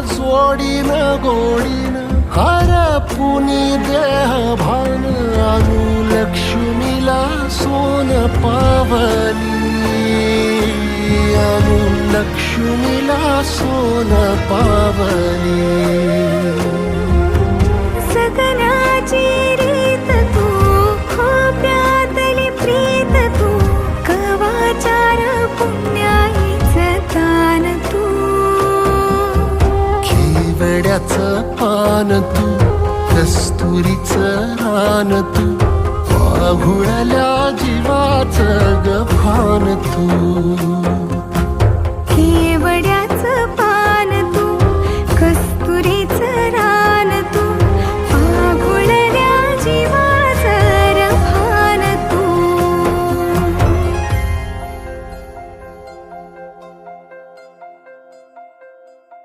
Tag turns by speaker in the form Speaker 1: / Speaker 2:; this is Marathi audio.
Speaker 1: जोडीन गोडीन हरपुनी देह भान आणू लक्ष्मीला सोन पावली आणू लक्ष्मीला सोन पावली
Speaker 2: सगनाची रीत तू खोप्यातली प्रीत तू कवाचार पुण्याईचं तान तू
Speaker 1: केवड्याचं पान तू कस्तुरीचं रान तू आघुळल्या जीवाचं गभान तू
Speaker 2: केवड्या